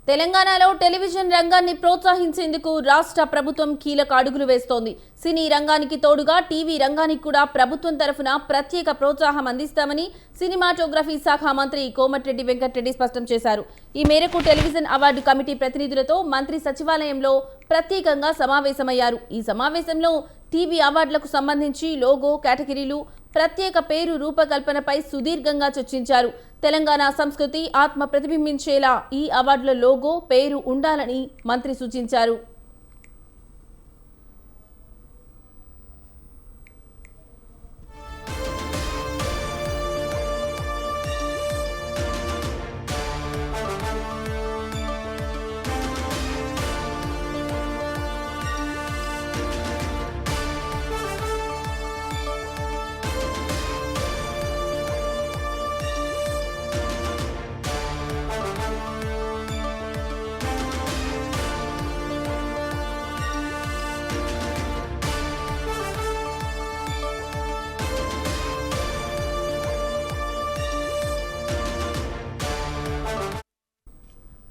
తెలంగాణలో టెలివిజన్ రంగాన్ని ప్రోత్సహించేందుకు రాష్ట్ర ప్రభుత్వం కీలక అడుగులు వేస్తోంది. సినీ రంగానికి తోడుగా టీవీ రంగానికి కూడా ప్రభుత్వం తరఫున ప్రత్యేక ప్రోత్సాహం అందిస్తామని సినిమాటోగ్రఫీ శాఖ మంత్రి కోమటిరెడ్డి వెంకటరెడ్డి స్పష్టం చేశారు. ఈ మేరకు టెలివిజన్ అవార్డు కమిటీ ప్రతినిధులతో మంత్రి సచివాలయంలో ప్రత్యేకంగా సమావేశమయ్యారు. ఈ సమావేశంలో టీవీ అవార్డులకు సంబంధించి లోగో, కేటగిరీలు, ప్రత్యేక పేరు రూపకల్పనపై సుదీర్ఘంగా చర్చించారు. తెలంగాణ సంస్కృతి ఆత్మ ప్రతిబింబించేలా ఈ అవార్డుల లోగో, పేరు ఉండాలని మంత్రి సూచించారు.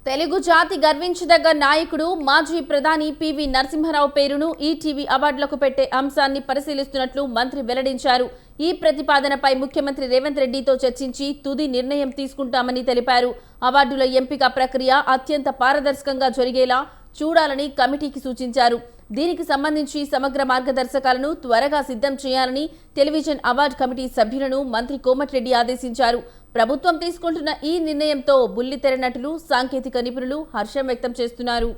తెలుగు జాతి గర్వించదగ్గ నాయకుడు మాజీ ప్రధాని పివి నరసింహారావు పేరును ఈటీవీ అవార్డులకు పెట్టే అంశాన్ని పరిశీలిస్తున్నట్లు మంత్రి వెల్లడించారు. ఈ ప్రతిపాదనపై ముఖ్యమంత్రి రేవంత్ రెడ్డితో చర్చించి తుది నిర్ణయం తీసుకుంటామని తెలిపారు. అవార్డుల ఎంపిక ప్రక్రియ అత్యంత పారదర్శకంగా జరిగేలా చూడాలని కమిటీకి సూచించారు. దీనికి సంబంధించి సమగ్ర మార్గదర్శకాలను త్వరగా సిద్ధం చేయాలని టెలివిజన్ అవార్డు కమిటీ సభ్యులను మంత్రి కోమటిరెడ్డి ఆదేశించారు. ప్రభుత్వం తీసుకుంటున్న ఈ నిర్ణయంతో బుల్లితెర నటులు, సాంకేతిక నిపుణులు హర్షం వ్యక్తం చేస్తున్నారు.